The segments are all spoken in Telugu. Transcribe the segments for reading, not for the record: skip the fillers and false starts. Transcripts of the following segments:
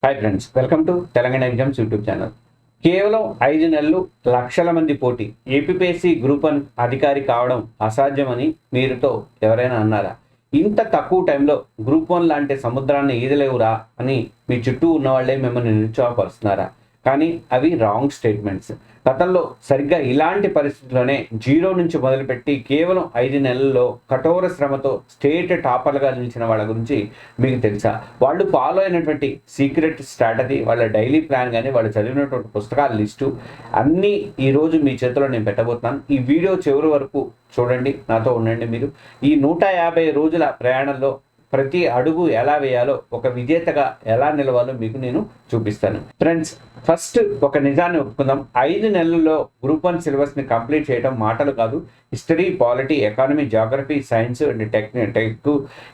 Hi friends, welcome to Telangana exams YouTube channel. కేవలం 5 నెలలు లక్షల మంది పోటీ, ఏపీపీఎస్సీ గ్రూప్ 1 అధికారి కావడం అసాధ్యమని మీరుతో ఎవరైనా అన్నారా? ఇంత తక్కువ టైంలో గ్రూప్ 1 లాంటి సముద్రాన్ని ఈదలేవురా అని మీ చుట్టూ ఉన్న వాళ్ళే మిమ్మల్ని నిరుత్సాహపరుస్తున్నారా? కానీ అవి రాంగ్ స్టేట్మెంట్స్. గతంలో సరిగ్గా ఇలాంటి పరిస్థితుల్లోనే జీరో నుంచి మొదలుపెట్టి కేవలం 5 నెలల్లో కఠోర శ్రమతో స్టేట్ టాపర్లుగా నిలిచిన వాళ్ళ గురించి మీకు తెలుసా? వాళ్ళు ఫాలో అయినటువంటి సీక్రెట్ స్ట్రాటజీ, వాళ్ళ డైలీ ప్లాన్ కానీ వాళ్ళు చదివినటువంటి పుస్తకాల లిస్టు అన్నీ ఈరోజు మీ చేతిలో నేను పెట్టబోతున్నాను. ఈ వీడియో చివరి వరకు చూడండి, నాతో ఉండండి. మీరు ఈ 150 రోజుల ప్రయాణంలో ప్రతి అడుగు ఎలా వేయాలో, ఒక విజేతగా ఎలా నిలవాలో మీకు నేను చూపిస్తాను. ఫ్రెండ్స్, ఫస్ట్ ఒక నిజాన్ని ఒప్పుకుందాం. 5 నెలల్లో గ్రూప్ 1 సిలబస్ని కంప్లీట్ చేయడం మాటలు కాదు. History, polity, economy, geography, science and tech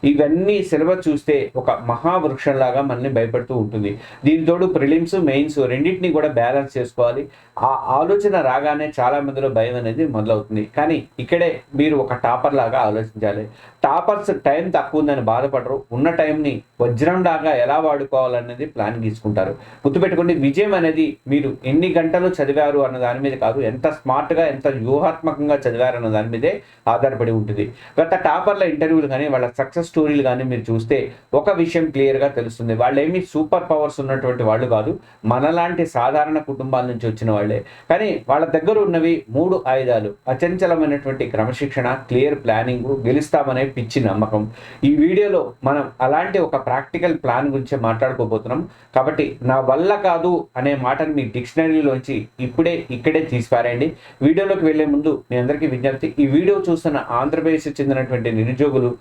ఇవన్నీ సిలబస్ చూస్తే ఒక మహావృక్షంలాగా మనల్ని భయపడుతూ ఉంటుంది. దీనితోడు ప్రిలిమ్స్, మెయిన్స్ రెండింటినీ కూడా బ్యాలెన్స్ చేసుకోవాలి. ఆ ఆలోచన రాగానే చాలా మందిలో భయం అనేది మొదలవుతుంది. కానీ ఇక్కడే మీరు ఒక టాపర్ లాగా ఆలోచించాలి. టాపర్స్ టైం తక్కువ ఉందని బాధపడరు, ఉన్న టైంని వజ్రం లాగా ఎలా వాడుకోవాలనేది ప్లాన్ గీసుకుంటారు. గుర్తుపెట్టుకోండి, విజయం అనేది మీరు ఎన్ని గంటలు చదివారు అన్న దాని మీద కాదు, ఎంత స్మార్ట్గా, ఎంత వ్యూహాత్మకంగా చదివారు అన్న దాని మీదే ఆధారపడి ఉంటుంది. గత టాపర్ల ఇంటర్వ్యూలు కానీ, వాళ్ళ సక్సెస్ స్టోరీలు కానీ మీరు చూస్తే ఒక విషయం క్లియర్గా తెలుస్తుంది. వాళ్ళు ఏమీ సూపర్ పవర్స్ ఉన్నటువంటి వాళ్ళు కాదు, మనలాంటి సాధారణ కుటుంబాల నుంచి వచ్చిన వాళ్ళే. కానీ వాళ్ళ దగ్గర ఉన్నవి 3 ఆయుధాలు: అచంచలమైనటువంటి క్రమశిక్షణ, క్లియర్ ప్లానింగ్, గెలుస్తామనే పిచ్చి నమ్మకం. ఈ వీడియోలో మనం అలాంటి ఒక ప్రాక్టికల్ ప్లాన్ గురించి మాట్లాడుకోబోతున్నాం. కాబట్టి నా వల్ల కాదు అనే మాటను మీ డిక్షనరీలోంచి ఇక్కడే తీసిపారేయండి. వీడియోలోకి వెళ్లే ముందు మీ అందరికీ విజ్ఞప్తి, ఈ వీడియో చూస్తున్న ఆంధ్రప్రదేశ్ చెందినటువంటి నిరుద్యోగులు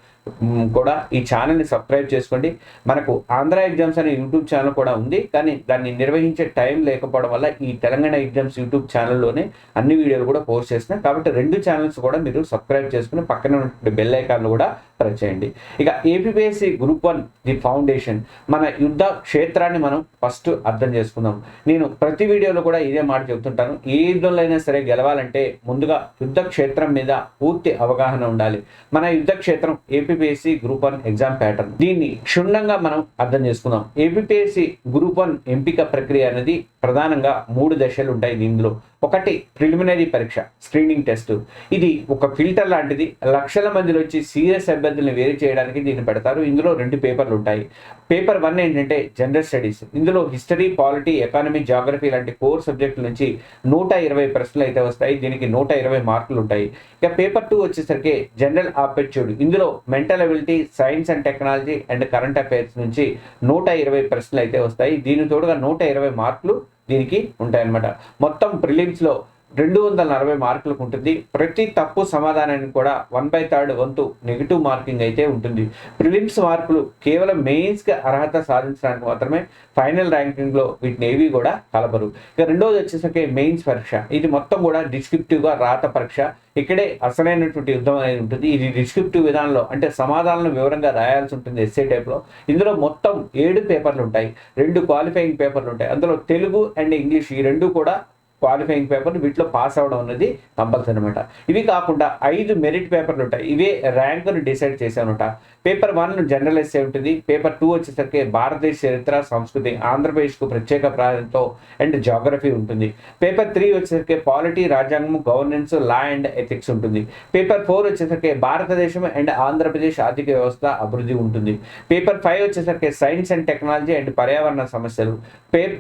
కూడా ఈ ఛానల్ని సబ్స్క్రైబ్ చేసుకోండి. మనకు ఆంధ్ర ఎగ్జామ్స్ అనే యూట్యూబ్ ఛానల్ కూడా ఉంది, కానీ దాన్ని నిర్వహించే టైం లేకపోవడం వల్ల ఈ తెలంగాణ ఎగ్జామ్స్ యూట్యూబ్ ఛానల్లోనే అన్ని వీడియోలు కూడా పోస్ట్ చేస్తున్నాం. కాబట్టి 2 ఛానల్స్ కూడా మీరు సబ్స్క్రైబ్ చేసుకుని పక్కన ఉన్న బెల్ ఐకాన్లు కూడా ప్రెస్ చేయండి. ఇక ఏపీపీఎస్సీ గ్రూప్ 1 ది ఫౌండేషన్, మన యుద్ధ క్షేత్రాన్ని మనం ఫస్ట్ అర్థం చేసుకుందాం. నేను ప్రతి వీడియోలో కూడా ఇదే మాట చెబుతుంటాను. ఏ యుద్ధంలో అయినా సరే గెలవాలంటే ముందుగా యుద్ధ క్షేత్రం మీద పూర్తి అవగాహన ఉండాలి. మన యుద్ధ క్షేత్రం ఏపీపీఎస్సీ గ్రూప్ 1 ఎగ్జామ్ ప్యాటర్న్. దీన్ని క్షుణ్ణంగా మనం అర్థం చేసుకుందాం. ఏపీపీఎస్సీ గ్రూప్ 1 ఎంపిక ప్రక్రియ అనేది ప్రధానంగా 3 దశలు ఉంటాయి. దీనిలో ఒకటి ప్రిలిమినరీ పరీక్ష, స్క్రీనింగ్ టెస్ట్. ఇది ఒక ఫిల్టర్ లాంటిది. లక్షల మందిలో వచ్చి సీరియస్ అభ్యర్థులను వేరు చేయడానికి దీన్ని పెడతారు. ఇందులో 2 పేపర్లు ఉంటాయి. పేపర్ 1 ఏంటంటే జనరల్ స్టడీస్. ఇందులో హిస్టరీ, పాలిటీ, ఎకానమీ, జాగ్రఫీ లాంటి 4 సబ్జెక్టుల నుంచి 120 ప్రశ్నలు అయితే వస్తాయి. దీనికి 120 మార్కులు ఉంటాయి. ఇక పేపర్ 2 వచ్చేసరికి జనరల్ ఆప్టిట్యూడ్. ఇందులో mental ability, science and technology and current affairs నుంచి 120 ప్రశ్నలు అయితే వస్తాయి. దీని తోడుగా 120 మార్కులు దీనికి ఉంటాయన్నమాట. మొత్తం ప్రిలిమ్స్లో 240 మార్కులకు ఉంటుంది. ప్రతి తప్పు సమాధానానికి కూడా 1/3 వంతు నెగిటివ్ మార్కింగ్ అయితే ఉంటుంది. ప్రిలిమ్స్ మార్కులు కేవలం మెయిన్స్కి అర్హత సాధించడానికి మాత్రమే, ఫైనల్ ర్యాంకింగ్లో వీటిని ఏవి కూడా కలపరు. ఇక రెండోది వచ్చేసరికి మెయిన్స్ పరీక్ష. ఇది మొత్తం కూడా డిస్క్రిప్టివ్గా రాత పరీక్ష. ఇక్కడే అసలైనటువంటి యుద్ధం అనేది ఉంటుంది. ఇది డిస్క్రిప్టివ్ విధానంలో, అంటే సమాధానాలను వివరంగా రాయాల్సి ఉంటుంది ఎస్సే టైప్లో. ఇందులో మొత్తం 7 పేపర్లు ఉంటాయి. 2 క్వాలిఫైయింగ్ పేపర్లు ఉంటాయి. అందులో తెలుగు అండ్ ఇంగ్లీష్ ఈ 2 కూడా క్వాలిఫైయింగ్ పేపర్లు. వీటిలో పాస్ అవ్వడం అనేది కంపల్సరీ అనమాట. ఇవి కాకుండా 5 మెరిట్ పేపర్లు ఉంటాయి. ఇవే ర్యాంకును డిసైడ్ చేసామన్నమాట. పేపర్ 1 జనరల్ ఎస్సే ఉంటుంది. పేపర్ 2 వచ్చేసరికి భారతదేశ చరిత్ర, సంస్కృతి, ఆంధ్రప్రదేశ్కు ప్రత్యేక ప్రాధాన్యత అండ్ జాగ్రఫీ ఉంటుంది. పేపర్ 3 వచ్చేసరికి పాలిటీ, రాజ్యాంగం, గవర్నెన్స్, లా అండ్ ఎథిక్స్ ఉంటుంది. పేపర్ 4 వచ్చేసరికి భారతదేశం అండ్ ఆంధ్రప్రదేశ్ ఆర్థిక వ్యవస్థ అభివృద్ధి ఉంటుంది. పేపర్ 5 వచ్చేసరికి సైన్స్ అండ్ టెక్నాలజీ అండ్ పర్యావరణ సమస్యలు.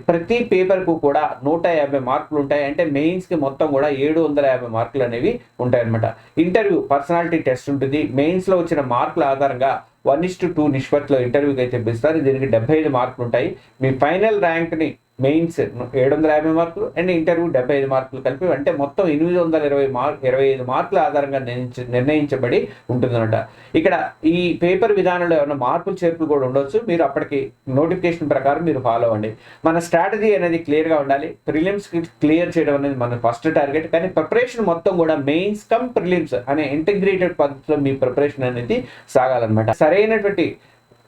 ప్రతి పేపర్కు కూడా 150 మార్కులు ఉంటాయి. అంటే మెయిన్స్ కి మొత్తం కూడా 750 మార్కులు అనేవి ఉంటాయన్నమాట. ఇంటర్వ్యూ, పర్సనాలిటీ టెస్ట్ ఉంటుంది. మెయిన్స్ లో వచ్చిన మార్కుల ఆధారంగా 1:2 నిష్పత్తిలో ఇంటర్వ్యూకి అయితే పిలుస్తారు. దీనికి 75 మార్కులు ఉంటాయి. మీ ఫైనల్ ర్యాంక్ని మెయిన్స్ 750 మార్కులు అండ్ ఇంటర్వ్యూ 75 మార్కులు కలిపి, అంటే మొత్తం 825 మార్కుల ఆధారంగా నిర్ణయించబడి ఉంటుందన్నమాట. ఇక్కడ ఈ పేపర్ విధానంలో ఏమైనా మార్పులు చేర్పులు కూడా ఉండొచ్చు. మీరు అప్పటికి నోటిఫికేషన్ ప్రకారం మీరు ఫాలో అవ్వండి. మన స్ట్రాటజీ అనేది క్లియర్గా ఉండాలి. ప్రిలిమ్స్ క్లియర్ చేయడం అనేది మన ఫస్ట్ టార్గెట్. కానీ ప్రిపరేషన్ మొత్తం కూడా మెయిన్స్ కమ్ ప్రిలిమ్స్ అనే ఇంటిగ్రేటెడ్ పద్ధతిలో మీ ప్రిపరేషన్ అనేది సాగాలన్నమాట. సరైనటువంటి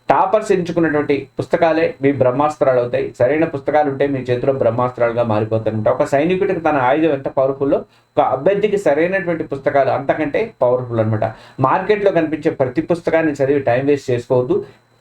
టాపర్స్ ఎంచుకున్నటువంటి పుస్తకాలే మీ బ్రహ్మాస్త్రాలు అవుతాయి. సరైన పుస్తకాలు ఉంటే మీ చేతిలో బ్రహ్మాస్త్రాలుగా మారిపోతాయంట. ఒక సైనికుడికి తన ఆయుధం ఎంత పవర్ఫుల్లో, ఒక అభ్యర్థికి సరైనటువంటి పుస్తకాలు అంతకంటే పవర్ఫుల్ అనమాట. మార్కెట్లో కనిపించే ప్రతి పుస్తకాన్ని చదివి టైం వేస్ట్ చేసుకోవద్దు.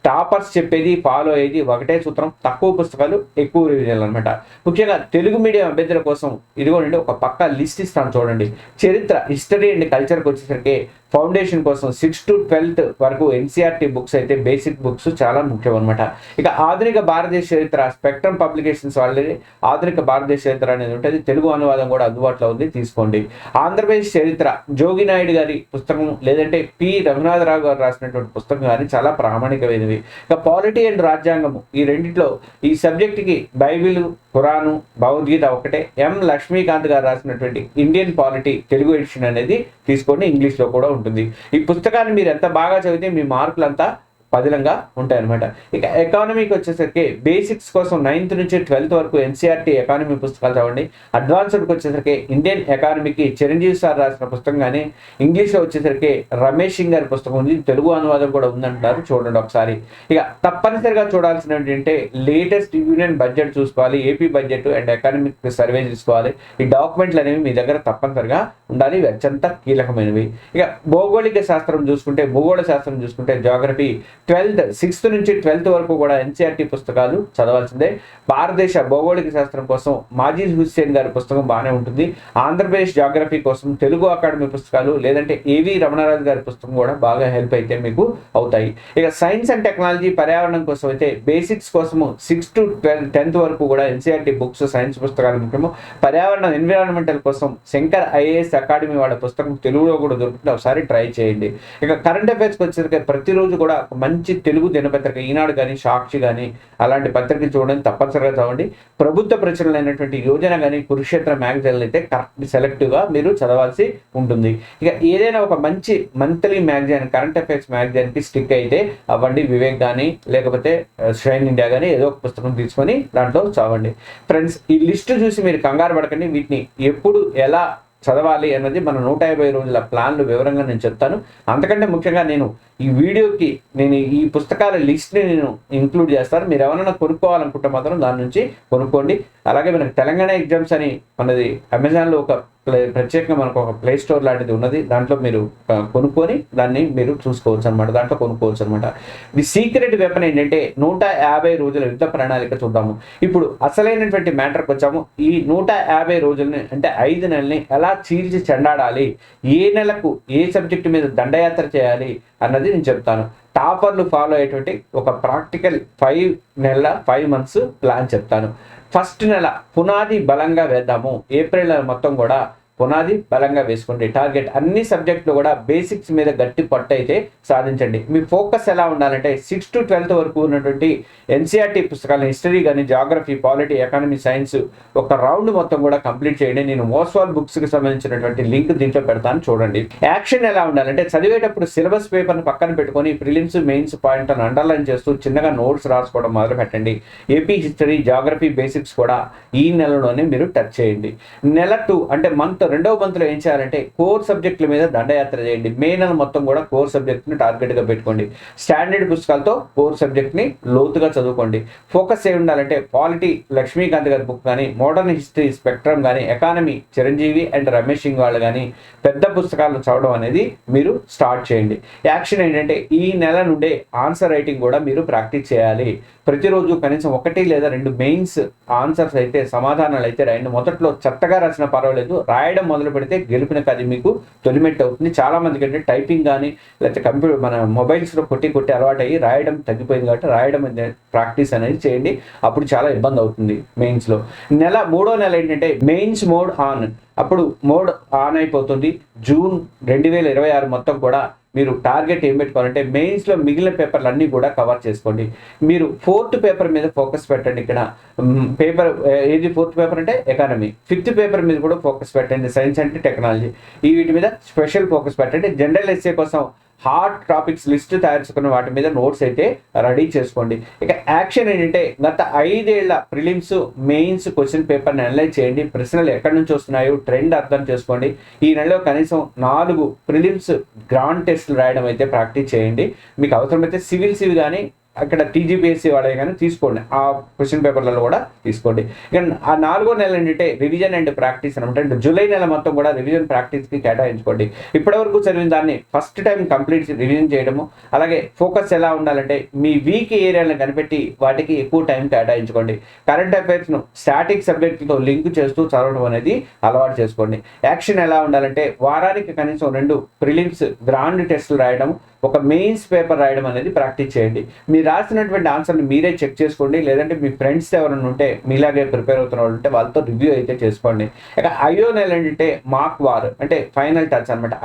టాపర్స్ చెప్పేది ఫాలో అయ్యేది ఒకటే సూత్రం, తక్కువ పుస్తకాలు ఎక్కువ రివిజన్లు అనమాట. ముఖ్యంగా తెలుగు మీడియం అభ్యర్థుల కోసం ఇదిగోండి ఒక పక్క లిస్ట్ ఇస్తాను చూడండి. చరిత్ర, హిస్టరీ అండ్ కల్చర్కి వచ్చేసరికి ఫౌండేషన్ కోసం 6 to 12th వరకు ఎన్సీఆర్టీ బుక్స్ అయితే బేసిక్ బుక్స్ చాలా ముఖ్యం అనమాట. ఇక ఆధునిక భారతదేశ చరిత్ర స్పెక్ట్రమ్ పబ్లికేషన్స్ వాళ్ళది ఆధునిక భారతదేశ చరిత్ర అనేది ఉంటుంది, తెలుగు అనువాదం కూడా అందుబాటులో ఉంది, తీసుకోండి. ఆంధ్రప్రదేశ్ చరిత్ర జోగి నాయుడు గారి పుస్తకం లేదంటే పి రఘునాథరావు గారు రాసినటువంటి పుస్తకం కానీ చాలా ప్రామాణికమైనవి. ఇక పాలిటీ అండ్ రాజ్యాంగము ఈ రెండిట్లో ఈ సబ్జెక్ట్కి బైబిల్, ఖురాను, భగవద్గీత ఒకటే. ఎం లక్ష్మీకాంత్ గారు రాసినటువంటి ఇండియన్ పాలిటీ తెలుగు ఎడిషన్ అనేది తీసుకోండి, ఇంగ్లీష్లో కూడా ఉంటుంది. ఈ పుస్తకాన్ని మీరు ఎంత బాగా చదివితే మీ మార్కులంతా పదిలంగా ఉంటాయన్నమాట. ఇక ఎకానమీకి వచ్చేసరికి బేసిక్స్ కోసం 9th నుంచి 12th వరకు ఎన్సీఆర్టీ ఎకానమీ పుస్తకాలు చదవండి. అడ్వాన్స్డ్కి వచ్చేసరికి ఇండియన్ ఎకానమీకి చిరంజీవి సార్ రాసిన పుస్తకం కానీ, ఇంగ్లీష్లో వచ్చేసరికి రమేష్ సింగ్ గారి పుస్తకం ఉంది, తెలుగు అనువాదం కూడా ఉందంటారు, చూడండి ఒకసారి. ఇక తప్పనిసరిగా చూడాల్సిన ఏంటంటే లేటెస్ట్ యూనియన్ బడ్జెట్ చూసుకోవాలి, AP budget and economic survey చూసుకోవాలి. ఈ డాక్యుమెంట్లు అనేవి మీ దగ్గర తప్పనిసరిగా ఉండాలి, ఇవి అత్యంత కీలకమైనవి. ఇక భౌగోళిక శాస్త్రం చూసుకుంటే, భూగోళ శాస్త్రం చూసుకుంటే జాగ్రఫీ 6th నుంచి 12th వరకు కూడా ఎన్సీఆర్టీ పుస్తకాలు చదవాల్సిందే. భారతదేశ భౌగోళిక శాస్త్రం కోసం మాజీ హుస్సేన్ గారి పుస్తకం బాగానే ఉంటుంది. ఆంధ్రప్రదేశ్ జాగ్రఫీ కోసం తెలుగు అకాడమీ పుస్తకాలు లేదంటే ఏవి రమణరాజు గారి పుస్తకం కూడా బాగా హెల్ప్ అయితే మీకు అవుతాయి. ఇక సైన్స్ అండ్ టెక్నాలజీ పర్యావరణం కోసం అయితే బేసిక్స్ కోసము 6th to 10th వరకు కూడా ఎన్సీఆర్టీ బుక్స్ సైన్స్ పుస్తకాలు ముఖ్యము. పర్యావరణం ఎన్విరాన్మెంటల్ కోసం శంకర్ ఐఏఎస్ అకాడమీ వాళ్ళ పుస్తకం తెలుగులో కూడా దొరుకుతుంది, ఒకసారి ట్రై చేయండి. ఇక కరెంట్ అఫైర్స్కి వచ్చేసరికి ప్రతిరోజు కూడా మంచి తెలుగు దినపత్రిక ఈనాడు కానీ సాక్షి కానీ అలాంటి పత్రికలు చూడండి, తప్పనిసరిగా చదవండి. ప్రభుత్వ ప్రచురణలు అయినటువంటి యోజన కానీ కురుక్షేత్ర మ్యాగజైన్లు అయితే కరెక్ట్ సెలెక్టివ్గా మీరు చదవాల్సి ఉంటుంది. ఇక ఏదైనా ఒక మంచి మంత్లీ మ్యాగజైన్ కరెంట్ అఫైర్స్ మ్యాగజైన్కి స్టిక్ అయితే అవ్వండి, వివేక్ కానీ లేకపోతే షైన్ ఇండియా కానీ ఏదో ఒక పుస్తకం తీసుకొని దాంట్లో చదవండి. ఫ్రెండ్స్, ఈ లిస్ట్ చూసి మీరు కంగారు పడకండి, వీటిని ఎప్పుడు ఎలా చదవాలి అన్నది మన 150 రోజుల ప్లాన్లు వివరంగా నేను చెప్తాను. అంతకంటే ముఖ్యంగా ఈ వీడియోకి నేను ఈ పుస్తకాల లిస్ట్ని నేను ఇంక్లూడ్ చేస్తాను. మీరు ఎవరైనా కొనుక్కోవాలనుకుంటే మాత్రం దాని నుంచి కొనుక్కోండి. అలాగే మనకి తెలంగాణ ఎగ్జామ్స్ అని మనది అమెజాన్లో ఒక ప్రత్యేకంగా మనకు ఒక ప్లే స్టోర్ లాంటిది ఉన్నది, దాంట్లో మీరు కొనుక్కొని దాన్ని మీరు చూసుకోవచ్చు అనమాట, దాంట్లో కొనుక్కోవచ్చు అనమాట. ది సీక్రెట్ వెపన్ ఏంటంటే 150 రోజుల యుద్ధ ప్రణాళిక చూద్దాము. ఇప్పుడు అసలైనటువంటి మ్యాటర్కి వచ్చాము. ఈ 150 రోజులని అంటే 5 నెలల్ని ఎలా చీల్చి చెండాడాలి, ఏ నెలకు ఏ సబ్జెక్టు మీద దండయాత్ర చేయాలి అన్నది నేను చెప్తాను. టాపర్లు ఫాలో అయ్యేటువంటి ఒక ప్రాక్టికల్ 5 months ప్లాన్ చెప్తాను. ఫస్ట్ నెల పునాది బలంగా వేద్దాము. ఏప్రిల్ నెల మొత్తం కూడా పునాది బలంగా వేసుకోండి. టార్గెట్ అన్ని సబ్జెక్టులు కూడా బేసిక్స్ మీద గట్టి పట్టు అయితే సాధించండి. మీ ఫోకస్ ఎలా ఉండాలంటే 6th to 12th వరకు ఉన్నటువంటి ఎన్సీఆర్టీ పుస్తకాలు హిస్టరీ కానీ జాగ్రఫీ, పాలిటీ, ఎకానమీ, సైన్స్ ఒక రౌండ్ మొత్తం కూడా కంప్లీట్ చేయండి. నేను మోస్వాల్ బుక్స్కి సంబంధించినటువంటి లింక్ దీంట్లో పెడతాను, చూడండి. యాక్షన్ ఎలా ఉండాలంటే చదివేటప్పుడు సిలబస్ పేపర్ని పక్కన పెట్టుకొని ప్రిలిమ్స్ మెయిన్స్ పాయింట్ అని అండర్లైన్ చేస్తూ చిన్నగా నోట్స్ రాసుకోవడం మొదలు పెట్టండి. ఏపీ హిస్టరీ, జాగ్రఫీ బేసిక్స్ కూడా ఈ నెలలోనే మీరు టచ్ చేయండి. నెల 2 అంటే రెండవ మంత్లో ఏం చేయాలంటే కోర్ సబ్జెక్టుల మీద దండయాత్ర చేయండి. మే నెల మొత్తం కూడా కోర్ సబ్జెక్ట్ని టార్గెట్గా పెట్టుకోండి. స్టాండర్డ్ పుస్తకాలతో కోర్ సబ్జెక్ట్ని లోతుగా చదువుకోండి. ఫోకస్ ఏ ఉండాలంటే పాలిటీ లక్ష్మీకాంత్ గారి బుక్ కానీ, మోడర్న్ హిస్టరీ స్పెక్ట్రమ్ కానీ, ఎకానమీ చిరంజీవి అండ్ రమేష్ సింగ్ వాళ్ళు కానీ పెద్ద పుస్తకాలను చదవడం అనేది మీరు స్టార్ట్ చేయండి. యాక్షన్ ఏంటంటే ఈ నెల నుండే ఆన్సర్ రైటింగ్ కూడా మీరు ప్రాక్టీస్ చేయాలి. ప్రతిరోజు కనీసం 1 లేదా 2 మెయిన్స్ ఆన్సర్స్ అయితే సమాధానాలు అయితే రాయండి. మొదట్లో చెత్తగా రాసిన పర్వాలేదు, రాయడం మొదలు పెడితే గెలుపునకు అది మీకు తొలిమెట్టు అవుతుంది. చాలా మందికి అంటే టైపింగ్ కానీ లేకపోతే కంప్యూటర్ మన మొబైల్స్లో కొట్టి అలవాటు అయ్యి రాయడం తగ్గిపోయింది, కాబట్టి రాయడం ప్రాక్టీస్ అనేది చేయండి. అప్పుడు చాలా ఇబ్బంది అవుతుంది మెయిన్స్లో. మూడో నెల ఏంటంటే మెయిన్స్ మోడ్ ఆన్, అప్పుడు మోడ్ ఆన్ అయిపోతుంది. జూన్ 2026 మొత్తం కూడా మీరు టార్గెట్ ఏం పెట్టుకోవాలంటే మెయిన్స్లో మిగిలిన పేపర్లు అన్నీ కూడా కవర్ చేసుకోండి. మీరు 4th పేపర్ మీద ఫోకస్ పెట్టండి. ఇక్కడ పేపర్ ఏది 4th పేపర్ అంటే ఎకానమీ. 5th పేపర్ మీద కూడా ఫోకస్ పెట్టండి, సైన్స్ అండ్ టెక్నాలజీ. వీటి మీద స్పెషల్ ఫోకస్ పెట్టండి. జనరల్ ఎస్సే కోసం హాట్ టాపిక్స్ లిస్ట్ తయారు చేసుకున్న వాటి మీద నోట్స్ అయితే రెడీ చేసుకోండి. ఇక యాక్షన్ ఏంటంటే గత 5 ఏళ్ల ప్రిలిమ్స్ మెయిన్స్ క్వశ్చన్ పేపర్ని అనలైజ్ చేయండి. ప్రశ్నలు ఎక్కడి నుంచి వస్తున్నాయో ట్రెండ్ అర్థం చేసుకోండి. ఈ నెలలో కనీసం 4 ప్రిలిమ్స్ గ్రాండ్ టెస్టులు రాయడం అయితే ప్రాక్టీస్ చేయండి. మీకు అవసరమైతే సివిల్స్ కానీ అక్కడ టీజీపీఎస్సీ వాళ్ళే కానీ తీసుకోండి, ఆ క్వశ్చన్ పేపర్లలో కూడా తీసుకోండి. ఇక ఆ 4వ నెల ఏంటంటే రివిజన్ అండ్ ప్రాక్టీస్ అనమాట. అంటే జూలై నెల మొత్తం కూడా రివిజన్ ప్రాక్టీస్కి కేటాయించుకోండి. ఇప్పటివరకు చదివిన దాన్ని ఫస్ట్ టైం కంప్లీట్ రివిజన్ చేయడము, అలాగే ఫోకస్ ఎలా ఉండాలంటే మీ వీక్ ఏరియాలను కనిపెట్టి వాటికి ఎక్కువ టైం కేటాయించుకోండి. కరెంట్ అఫైర్స్ను స్టాటిక్ సబ్జెక్టులతో లింక్ చేస్తూ చదవడం అనేది అలవాటు చేసుకోండి. యాక్షన్ ఎలా ఉండాలంటే వారానికి కనీసం 2 ప్రిలిమ్స్ గ్రాండ్ టెస్టులు రాయడం, ఒక మెయిన్స్ పేపర్ రాయడం అనేది ప్రాక్టీస్ చేయండి. మీరు రాసినటువంటి ఆన్సర్ని మీరే చెక్ చేసుకోండి, లేదంటే మీ ఫ్రెండ్స్ ఎవరైనా ఉంటే మీలాగే ప్రిపేర్ అవుతున్న వాళ్ళు ఉంటే వాళ్ళతో రివ్యూ అయితే చేసుకోండి. ఇక 5వ నెల ఏంటంటే మాక్ వార్ అంటే ఫైనల్ టచ్ అనమాట.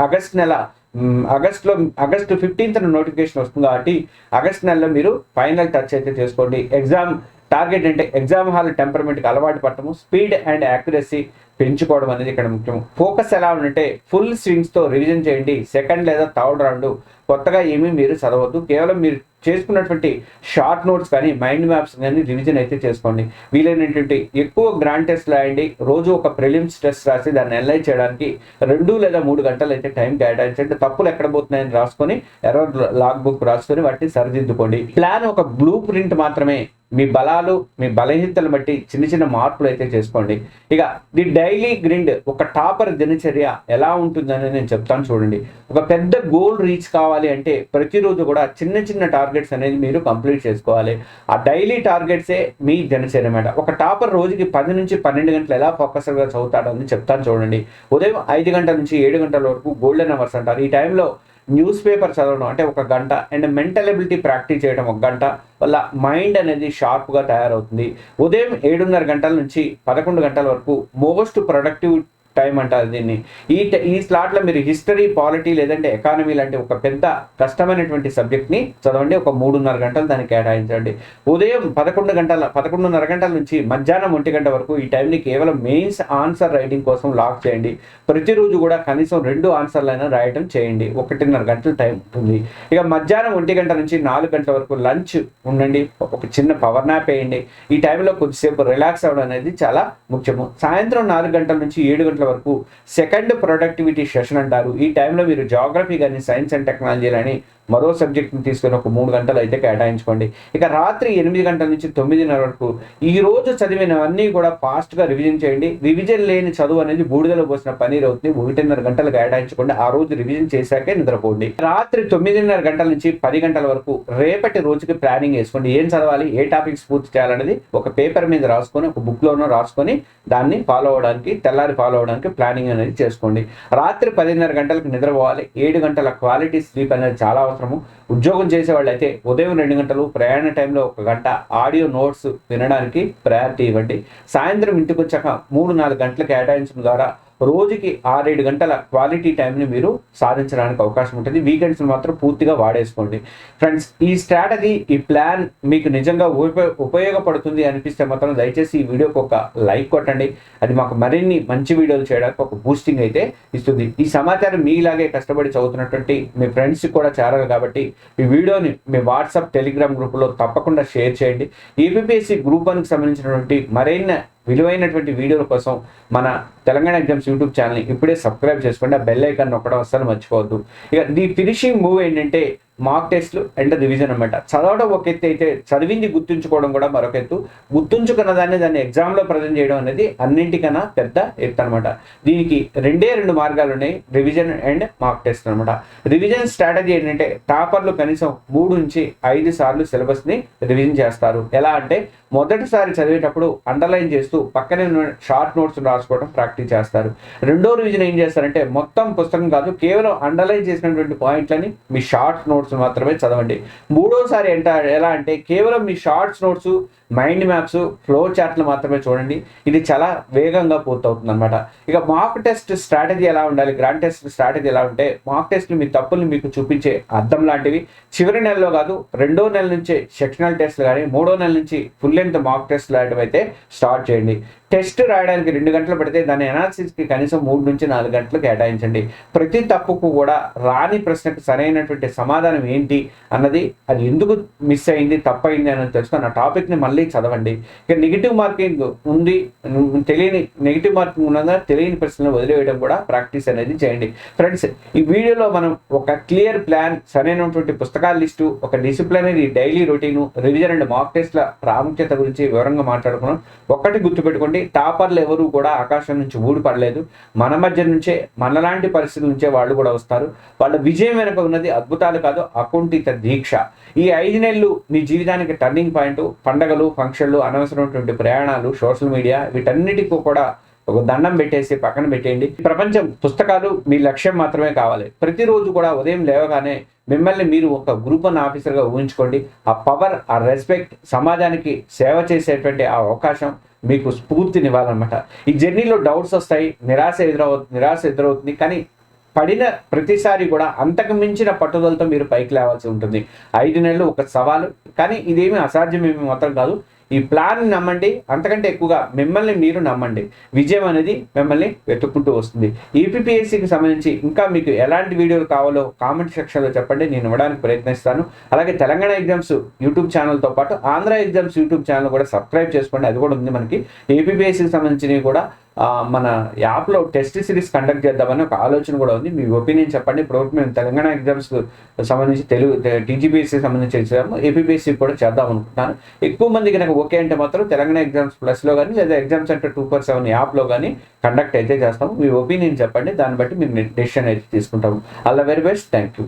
ఆగస్టు 15th నోటిఫికేషన్ వస్తుంది కాబట్టి ఆగస్ట్ నెలలో మీరు ఫైనల్ టచ్ అయితే చేసుకోండి. ఎగ్జామ్ టార్గెట్ అంటే ఎగ్జామ్ హాల్ టెంపర్మెంట్కి అలవాటు పడటము, స్పీడ్ అండ్ యాక్యురసీ పెంచుకోవడం అనేది ఇక్కడ ముఖ్యం. ఫోకస్ ఎలా ఉందంటే ఫుల్ స్వింగ్స్తో రివిజన్ చేయండి. సెకండ్ లేదా థర్డ్ రౌండ్ కొత్తగా ఏమీ మీరు చదవద్దు, కేవలం మీరు చేసుకున్నటువంటి షార్ట్ నోట్స్ కానీ మైండ్ మ్యాప్స్ కానీ రివిజన్ అయితే చేసుకోండి. వీలైనటువంటి ఎక్కువ గ్రాండ్ టెస్ట్ రాయండి. రోజు ఒక ప్రిలిమ్స్ టెస్ట్ రాసి దాన్ని అనలైజ్ చేయడానికి 2 లేదా 3 గంటలు అయితే టైం కేటాయించండి. తప్పులు ఎక్కడ పోతున్నాయని రాసుకొని ఎర్రర్ లాగ్ బుక్ రాసుకొని వాటిని సరిదిద్దుకోండి. ప్లాన్ ఒక బ్లూ ప్రింట్ మాత్రమే. మీ బలాలు మీ బలహీనతలు బట్టి చిన్న చిన్న మార్పులు అయితే చేసుకోండి. ఇక ది డైలీ గ్రిండ్ ఒక టాపర్ దినచర్య ఎలా ఉంటుందని నేను చెప్తాను చూడండి. ఒక పెద్ద గోల్ రీచ్ కావాలి అంటే ప్రతిరోజు కూడా చిన్న చిన్న టార్గెట్స్ అనేది మీరు కంప్లీట్ చేసుకోవాలి. ఆ డైలీ టార్గెట్సే మీ దినచర్య అన్నమాట. ఒక టాపర్ రోజుకి 10 నుంచి 12 గంటలు ఎలా ఫోకస్గా చదువుతాడని చెప్తాను చూడండి. ఉదయం 5 గంటల నుంచి 7 గంటల వరకు గోల్డెన్ అవర్స్ అంటారు. ఈ టైంలో న్యూస్ పేపర్ చదవడం అంటే 1 గంట అండ్ మెంటల్ ఎబిలిటీ ప్రాక్టీస్ చేయడం 1 గంట వల్ల మైండ్ అనేది షార్ప్గా తయారవుతుంది. ఉదయం 7:30 గంటల నుంచి 11 గంటల వరకు మోస్ట్ ప్రొడక్టివ్ టైం అంటారు దీన్ని. ఈ స్లాట్లో మీరు హిస్టరీ, పాలిటీ లేదంటే ఎకానమీ లాంటి ఒక పెద్ద కష్టమైనటువంటి సబ్జెక్ట్ని చదవండి. ఒక 3:30 గంటలు దాన్ని కేటాయించండి. ఉదయం 11:30 గంటల నుంచి మధ్యాహ్నం 1 గంట వరకు ఈ టైంని కేవలం మెయిన్స్ ఆన్సర్ రైటింగ్ కోసం లాక్ చేయండి. ప్రతిరోజు కూడా కనీసం 2 ఆన్సర్లైనా రాయటం చేయండి. 1:30 గంటల టైం ఉంటుంది. ఇక మధ్యాహ్నం 1 గంట నుంచి 4 గంటల వరకు లంచ్ ఉండండి. ఒక చిన్న పవర్ నాప్ వేయండి. ఈ టైంలో కొద్దిసేపు రిలాక్స్ అవ్వడం అనేది చాలా ముఖ్యము. సాయంత్రం 4 గంటల నుంచి 7 గంటల వరకు సెకండ్ ప్రొడక్టివిటీ సెషన్ అంటారు. ఈ టైంలో మీరు జాగ్రఫీ కానీ సైన్స్ అండ్ టెక్నాలజీ అని మరో సబ్జెక్ట్ని తీసుకొని ఒక 3 గంటలు అయితే కేటాయించుకోండి. ఇక రాత్రి 8 గంటల నుంచి 9:30 వరకు ఈ రోజు చదివినవన్నీ కూడా ఫాస్ట్గా రివిజన్ చేయండి. రివిజన్ లేని చదువు అనేది బూడిదలో పోసిన పనీర్ అవుతుంది. 1:30 గంటలు కేటాయించుకోండి. ఆ రోజు రివిజన్ చేశాకే నిద్రపోండి. రాత్రి 9:30 గంటల నుంచి 10 గంటల వరకు రేపటి రోజుకి ప్లానింగ్ వేసుకోండి. ఏం చదవాలి, ఏ టాపిక్స్ పూర్తి చేయాలనేది ఒక పేపర్ మీద రాసుకొని ఒక బుక్లోనో రాసుకొని దాన్ని తెల్లారి ఫాలో అవడానికి ప్లానింగ్ అనేది చేసుకోండి. రాత్రి 10:30 గంటలకు నిద్రపోవాలి. 7 గంటల క్వాలిటీ స్లీప్ అనేది చాలా అవసరము. ఉద్యోగం చేసే వాళ్ళు అయితే ఉదయం 2 గంటలు, ప్రయాణ టైంలో 1 గంట ఆడియో నోట్స్ వినడానికి ప్రయారిటీ ఇవ్వండి. సాయంత్రం ఇంటికి వచ్చాక 3-4 గంటలు కేటాయించడం ద్వారా రోజుకి 6-7 గంటల క్వాలిటీ టైంని మీరు సాధించడానికి అవకాశం ఉంటుంది. వీకెండ్స్ మాత్రం పూర్తిగా వాడేసుకోండి. ఫ్రెండ్స్, ఈ స్ట్రాటజీ, ఈ ప్లాన్ మీకు నిజంగా ఉపయోగపడుతుంది అనిపిస్తే మాత్రం దయచేసి ఈ వీడియోకి ఒక లైక్ కొట్టండి. అది మాకు మరిన్ని మంచి వీడియోలు చేయడానికి ఒక బూస్టింగ్ అయితే ఇస్తుంది. ఈ సమాచారం మీలాగే కష్టపడి చదువుతున్నటువంటి మీ ఫ్రెండ్స్కి కూడా చేరాలి కాబట్టి ఈ వీడియోని మీ వాట్సాప్, టెలిగ్రామ్ గ్రూపులో తప్పకుండా షేర్ చేయండి. ఏపీఎస్సీ గ్రూప్ 1కి సంబంధించినటువంటి మరిన్ని విలువైనటువంటి వీడియోల కోసం మన తెలంగాణ ఎగ్జామ్స్ యూట్యూబ్ ఛానల్ని ఇప్పుడే సబ్స్క్రైబ్ చేసుకోండి. ఆ బెల్ ఐకాన్ నొక్కడం అస్సలు మర్చిపోవద్దు. ఇక ది ఫినిషింగ్ మూవ్ ఏంటంటే మాక్ టెస్ట్లు అండ్ రివిజన్ అనమాట. చదవడం ఒక ఎత్తు అయితే చదివింది గుర్తుంచుకోవడం కూడా మరొక ఎత్తు. గుర్తుంచుకున్న దాన్ని ఎగ్జామ్లో ప్రజెంట్ చేయడం అనేది అన్నింటికన్నా పెద్ద ఎత్తు అనమాట. దీనికి 2 మార్గాలు ఉన్నాయి, రివిజన్ అండ్ మాక్ టెస్ట్ అనమాట. రివిజన్ స్ట్రాటజీ ఏంటంటే టాపర్లు కనీసం 3 నుంచి 5 సార్లు సిలబస్ని రివిజన్ చేస్తారు. ఎలా అంటే మొదటిసారి చదివేటప్పుడు అండర్లైన్ చేస్తూ పక్కనే షార్ట్ నోట్స్ రాసుకోవడం ప్రాక్టీస్ చేస్తారు. రెండో రివిజన్ ఏం చేస్తారంటే మొత్తం పుస్తకం కాదు, కేవలం అండర్లైన్ చేసినటువంటి పాయింట్లని మీ షార్ట్ నోట్స్ మాత్రమే చదవండి. మూడోసారి ఎలా అంటే కేవలం మీ shorts notes, mind maps, flow చార్ట్లు మాత్రమే చూడండి. ఇది చాలా వేగంగా పూర్తవుతుంది అనమాట. ఇక మాక్ టెస్ట్ స్ట్రాటజీ ఎలా ఉండాలి, గ్రాండ్ టెస్ట్ స్ట్రాటజీ ఎలా ఉంటే మాక్ టెస్ట్లు మీ తప్పుల్ని మీకు చూపించే అద్దం లాంటివి. చివరి నెలలో కాదు, 2వ నెల నుంచే సెక్షనల్ టెస్ట్లు కానీ 3వ నెల నుంచి ఫుల్ లెంత్ మాక్ టెస్ట్ లాంటివి అయితే స్టార్ట్ చేయండి. టెస్ట్ రాయడానికి 2 గంటలు పడితే దాని అనాలిసిస్కి కనీసం 3 నుంచి 4 గంటలు కేటాయించండి. ప్రతి తప్పుకు కూడా రాని ప్రశ్నకు సరైనటువంటి సమాధానం ఏంటి అన్నది, అది ఎందుకు మిస్ అయింది, తప్పైంది అని తెలుసుకొని ఆ టాపిక్ని మళ్ళీ మళ్ళీ చదవండి. ఇక నెగిటివ్ మార్కింగ్ ఉంది, తెలియని నెగిటివ్ మార్కింగ్ ఉన్నదా తెలియని ప్రశ్నలు వదిలేయడం కూడా ప్రాక్టీస్ అనేది చేయండి. ఫ్రెండ్స్, ఈ వీడియోలో మనం ఒక క్లియర్ ప్లాన్, సరైనటువంటి పుస్తకాల లిస్టు, ఒక disciplinary daily routine, revision and mock టెస్ట్ల ప్రాముఖ్యత గురించి వివరంగా మాట్లాడుకున్నాం. ఒక్కటి గుర్తుపెట్టుకోండి, టాపర్లు ఎవరు కూడా ఆకాశం నుంచి ఊడిపడలేదు. మన మధ్య నుంచే, మనలాంటి పరిస్థితుల నుంచే వాళ్ళు కూడా వస్తారు. వాళ్ళ విజయం వెనుక ఉన్నది అద్భుతాలు కాదు, అకుంఠిత దీక్ష. ఈ 5 నెలలు మీ జీవితానికి టర్నింగ్ పాయింట్. పండగలు, ఫంక్షన్లు, అనవసరమైనటువంటి ప్రయాణాలు, సోషల్ మీడియా, వీటన్నిటికీ కూడా ఒక దండం పెట్టేసి పక్కన పెట్టేయండి. ప్రపంచం, పుస్తకాలు మీ లక్ష్యం మాత్రమే కావాలి. ప్రతిరోజు కూడా ఉదయం లేవగానే మిమ్మల్ని మీరు ఒక గ్రూప్ 1 ఆఫీసర్గా ఊహించుకోండి. ఆ పవర్, ఆ రెస్పెక్ట్, సమాజానికి సేవ చేసేటువంటి ఆ అవకాశం మీకు స్ఫూర్తినివ్వాలన్నమాట. ఈ జర్నీలో డౌట్స్ వస్తాయి, నిరాశ ఎదురవుతుంది. కానీ పడిన ప్రతిసారి కూడా అంతకు మించిన పట్టుదలతో మీరు పైకి లేవాల్సి ఉంటుంది. 5 నెలలు ఒక సవాలు, కానీ ఇదేమీ అసాధ్యమేమి మాత్రం కాదు. ఈ ప్లాన్ నమ్మండి, అంతకంటే ఎక్కువగా మిమ్మల్ని మీరు నమ్మండి. విజయం అనేది మిమ్మల్ని వెతుక్కుంటూ వస్తుంది. ఏపీపీఎస్సీకి సంబంధించి ఇంకా మీకు ఎలాంటి వీడియోలు కావాలో కామెంట్ సెక్షన్లో చెప్పండి, నేను ఇవ్వడానికి ప్రయత్నిస్తాను. అలాగే తెలంగాణ ఎగ్జామ్స్ యూట్యూబ్ ఛానల్తో పాటు ఆంధ్ర ఎగ్జామ్స్ యూట్యూబ్ ఛానల్ కూడా సబ్స్క్రైబ్ చేసుకోండి, అది కూడా ఉంది మనకి. ఏపీపీఎస్సీకి సంబంధించినవి కూడా మన యాప్లో టెస్ట్ సిరీస్ కండక్ట్ చేద్దామని ఒక ఆలోచన కూడా ఉంది. మీ ఒపీనియన్ చెప్పండి. ఇప్పుడు మేము తెలంగాణ ఎగ్జామ్స్ సంబంధించి టీజీపీఎస్సీకి సంబంధించి ఎగ్జామ్, ఏపీపీఎస్సీ కూడా చేద్దాం అనుకుంటున్నాను. ఎక్కువ మంది కనుక ఓకే అంటే మాత్రం తెలంగాణ ఎగ్జామ్స్ ప్లస్లో కానీ లేదా ఎగ్జామ్ సెంటర్ 247 యాప్లో కానీ కండక్ట్ అయితే చేస్తాము. మీ ఒపీనియన్ చెప్పండి, దాన్ని బట్టి మేము డెసిషన్ అయితే తీసుకుంటాము. All the very best, thank you.